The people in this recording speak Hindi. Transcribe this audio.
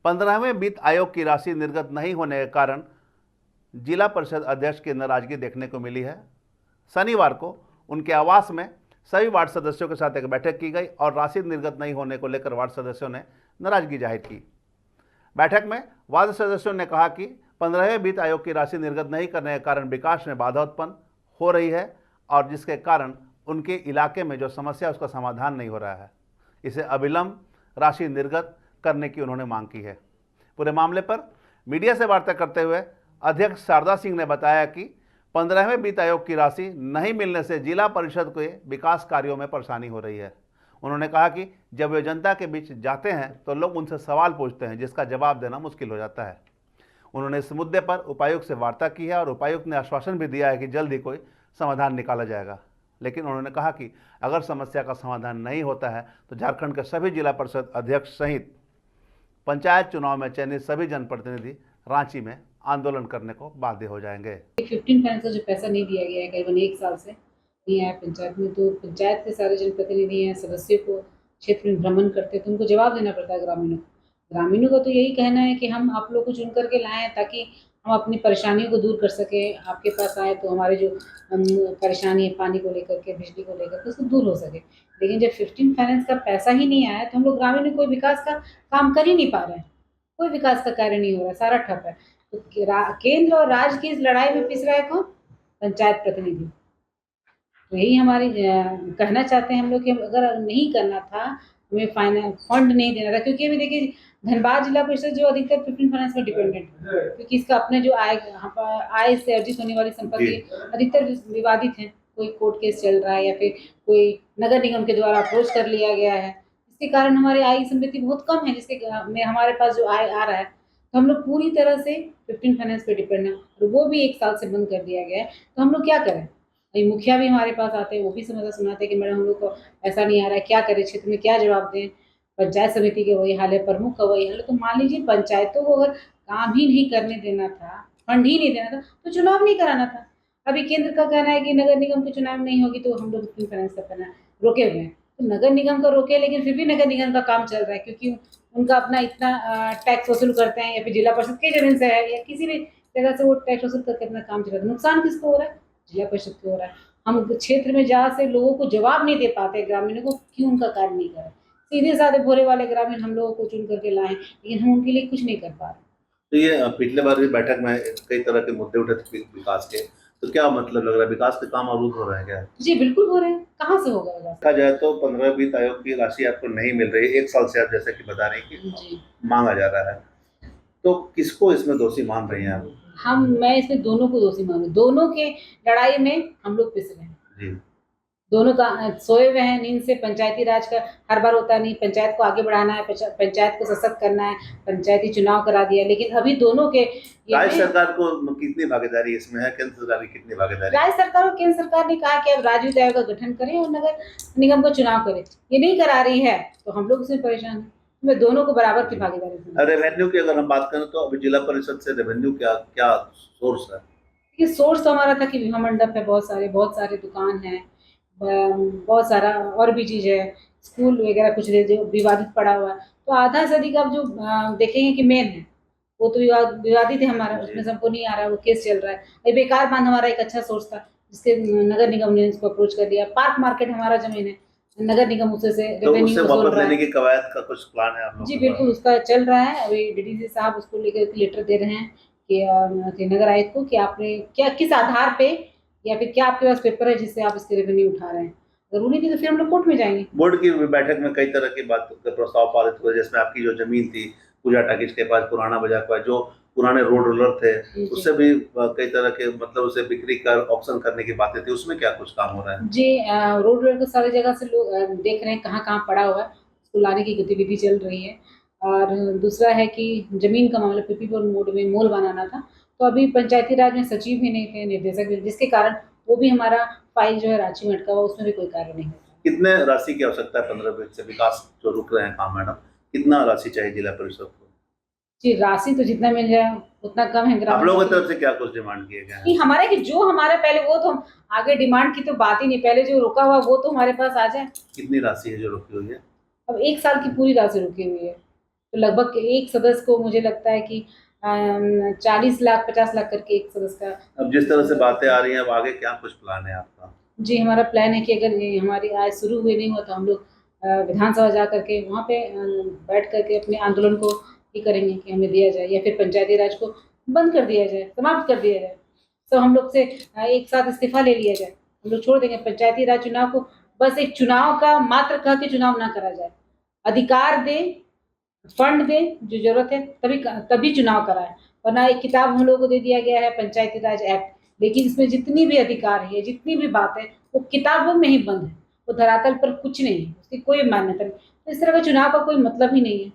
15वें वित्त आयोग की राशि निर्गत नहीं होने के कारण जिला परिषद अध्यक्ष की नाराजगी देखने को मिली है। शनिवार को उनके आवास में सभी वार्ड सदस्यों के साथ एक बैठक की गई और राशि निर्गत नहीं होने को लेकर वार्ड सदस्यों ने नाराजगी जाहिर की। बैठक में वार्ड सदस्यों ने कहा कि 15वें वित्त आयोग की राशि निर्गत नहीं करने के कारण विकास में बाधा उत्पन्न हो रही है और जिसके कारण उनके इलाके में जो समस्या है उसका समाधान नहीं हो रहा है। इसे अविलंब राशि निर्गत करने की उन्होंने मांग की है। पूरे मामले पर मीडिया से वार्ता करते हुए अध्यक्ष शारदा सिंह ने बताया कि 15वें वित्त आयोग की राशि नहीं मिलने से जिला परिषद के विकास कार्यों में परेशानी हो रही है। उन्होंने कहा कि जब वे जनता के बीच जाते हैं तो लोग उनसे सवाल पूछते हैं जिसका जवाब देना मुश्किल हो जाता है। उन्होंने इस मुद्दे पर उपायुक्त से वार्ता की है और उपायुक्त ने आश्वासन भी दिया है कि जल्द ही कोई समाधान निकाला जाएगा। लेकिन उन्होंने कहा कि अगर समस्या का समाधान नहीं होता है तो झारखंड के सभी जिला परिषद अध्यक्ष सहित पंचायत चुनाव में चयनित सभी जनप्रतिनिधि रांची में आंदोलन करने को बाध्य हो जाएंगे। 15 फाइनेंस का जो पैसा नहीं दिया गया है करीबन 1 साल से नहीं आया पंचायत में, तो पंचायत के सारे जनप्रतिनिधि हैं, सदस्यों को क्षेत्र में भ्रमण करते हैं तो उनको जवाब देना पड़ता है। ग्रामीणों का तो यही कहना है कि हम आप लोग को चुन करके लाए हैं ताकि हम अपनी परेशानियों को दूर कर सकें। आपके पास आए तो हमारे जो परेशानी है पानी को लेकर के, बिजली को लेकर के, उसको दूर हो सके। लेकिन जब 15 फाइनेंस का पैसा ही नहीं आया तो हम लोग ग्रामीण कोई विकास का काम कर ही नहीं पा रहे हैं, कोई विकास का कार्य नहीं हो रहा है, सारा ठप है। तो केंद्र और राज्य की इस लड़ाई में पिस रहा है कौन? पंचायत प्रतिनिधि। तो यही हमारी कहना चाहते हैं हम लोग कि अगर नहीं करना था, हमें फंड नहीं देना था, क्योंकि अभी देखिए धनबाद जिला परिषद जो अधिकतर 15 फाइनेंस पर डिपेंडेंट है, क्योंकि इसका अपने जो आय से अर्जित होने वाली संपत्ति अधिकतर विवादित है। कोई कोर्ट केस चल रहा है या फिर कोई नगर निगम के द्वारा अप्रोच कर लिया गया है, इसके कारण हमारी आय संपत्ति बहुत कम है, जिसके में हमारे पास जो आय आ रहा है तो हम लोग पूरी तरह से 15 फाइनेंस पे डिपेंड है और वो भी 1 साल से बंद कर दिया गया है। तो हम लोग क्या करें? अभी मुखिया भी हमारे पास आते हैं, वो भी समस्या सुनाते हैं कि मैडम हम लोग को ऐसा नहीं आ रहा है, क्या करें, क्षेत्र में क्या जवाब दें। पंचायत समिति के वही हाल है, प्रमुख का वही हाल है। तो मान लीजिए पंचायतों को अगर काम ही नहीं करने देना था, फंड ही नहीं देना था, तो चुनाव नहीं कराना था। अभी केंद्र का कहना है कि नगर निगम के चुनाव नहीं होगी तो हम लोग 15 फाइनेंस का करना रोके हुए हैं। तो नगर निगम का रोके, लेकिन फिर भी नगर निगम का काम चल रहा है, क्योंकि उनका अपना इतना टैक्स वसूल करते हैं, या फिर जिला परिषद की जमीन से है या किसी भी जगह से वो टैक्स वसूल करके अपना काम चला रहा है। नुकसान किसको हो रहा है? जिला परिषद को हो रहा है। हम क्षेत्र में जहाँ से लोगों को जवाब नहीं दे पाते, ग्रामीणों को क्यों उनका कार्य नहीं कर रहे। सीधे साधे भोले वाले ग्रामीण हम लोगों को चुन करके लाए, लेकिन हम उनके लिए कुछ नहीं कर पा रहे। तो ये पिछले बार भी बैठक में कई तरह के मुद्दे उठे थे विकास के, तो क्या मतलब लग रहा है विकास के काम अवरुद्ध हो रहे हैं क्या? जी बिल्कुल हो रहे हैं, कहाँ से होगा विकास? देखा जाए तो 15 वित्त आयोग की राशि आपको नहीं मिल रही है, 1 साल से आप जैसे कि बता रहे हैं कि मांगा जा रहा है, तो किसको इसमें दोषी मान रही हैं आप? मैं इसमें दोनों को दोषी मानूं। दोनों के लड़ाई में हम लोग पिस रहे हैं जी। दोनों का सोए हुए हैं नींद से। पंचायती राज का हर बार होता नहीं, पंचायत को आगे बढ़ाना है, पंचायत को सशक्त करना है, पंचायती चुनाव करा दिया, लेकिन अभी दोनों के राज्य सरकार को कितनी भागीदारी इसमें है, केंद्र सरकार की कितनी भागीदारी? राज्य सरकार और केंद्र सरकार ने कहा कि अब राज्य वित्त आयोग का गठन करें और नगर निगम का चुनाव करें, ये नहीं करा रही है तो हम लोग उसमें परेशान हैं। मैं दोनों को बराबर की भागीदारी। रेवेन्यू की अगर हम बात करें तो अभी जिला परिषद से रेवेन्यू क्या सोर्स है? ये सोर्स तो हमारा था कि विवाह मंडप है, बहुत सारे दुकान है, बहुत सारा और भी चीज़ है, स्कूल वगैरह कुछ जो विवादित पड़ा हुआ है। तो आधा से अधिक आप जो देखेंगे कि मेन है वो तो विवादित है हमारा, उसमें से हमको नहीं आ रहा है, वो केस चल रहा है। ये बेकार बांध हमारा एक अच्छा सोर्स था जिसके नगर निगम ने इसको अप्रोच कर दिया। पार्क मार्केट हमारा जमीन है, नगर निगम उसे से रेवेन्यू वापस लेने की कवायद का कुछ प्लान है आप लोगों का? जी बिल्कुल, उसका चल रहा है। अभी डीडीसी साहब उसको लेकर लेटर दे रहे हैं कि नगर आयुक्त को कि आपने क्या, किस आधार पे या फिर क्या आपके पास पेपर है जिससे आप इसके रेवेन्यू उठा रहे हैं। जरूरी नहीं तो फिर हम लोग कोर्ट में जाएंगे। बोर्ड की बैठक में कई तरह की बात का प्रस्ताव पारित हुआ, जिसमें आपकी जो जमीन थी पूजा टाकिज के पास, पुराना बाजार के पास, जो पुराने रोड रोलर थे उससे भी कई तरह के मतलब उसे बिक्री कर ऑप्शन करने की बातें थी, उसमें क्या कुछ काम हो रहा है? जी रोड रोलर को सारी जगह से लोग देख रहे हैं कहाँ कहाँ पड़ा हुआ है, उसको लाने की गतिविधि चल रही है। और दूसरा है कि जमीन का मामला पीपीपुर मोड में मॉल बनाना था, तो अभी पंचायती राज में सचिव भी नहीं थे, निर्देशक भी, जिसके कारण वो भी हमारा फाइल जो है रांची में अटका हुआ, उसमें भी कोई कार्य नहीं होता। कितने राशि की आवश्यकता है 15 वित्त से? विकास जो रुक रहे हैं काम मैडम, कितना राशि चाहिए जिला परिषद को? जी राशि तो जितना मिल जाए उतना कम है। आप लोगों की तरफ से क्या कुछ डिमांड किए गए हैं? हमारे कि जो हमारे पहले, वो तो आगे डिमांड की तो बात ही नहीं, पहले जो रुका हुआ वो तो हमारे पास आ जाए। कितनी राशि है जो रुकी हुई है? अब 1 साल की पूरी राशि रुकी हुई है। तो लगभग एक सदस्य को मुझे लगता है कि 40 लाख 50 लाख करके एक सदस्य का। अब जिस तरह से बातें आ रही हैं, अब आगे क्या कुछ प्लान है आपका? जी, हमारा प्लान है कि अगर ये हमारी आय शुरू हुई नहीं हुआ तो हम लोग विधानसभा जा करके वहाँ पे बैठ करके अपने आंदोलन को ये करेंगे कि हमें दिया जाए, या फिर पंचायती राज को बंद कर दिया जाए, समाप्त कर दिया जाए। तो हम लोग से एक साथ इस्तीफा ले लिया जाए, हम लोग छोड़ देंगे पंचायती राज चुनाव को। बस एक चुनाव का मात्र कह के चुनाव ना करा जाए, अधिकार दे, फंड दे, जो जरूरत है तभी चुनाव कराए। वरना एक किताब हम लोगों को दे दिया गया है पंचायती राज एक्ट, लेकिन इसमें जितनी भी अधिकार है, जितनी भी बात है, वो किताबों में ही बंद है, वो धरातल पर कुछ नहीं है, उसकी कोई मान्यता नहीं। तो इस तरह का चुनाव का कोई मतलब ही नहीं है।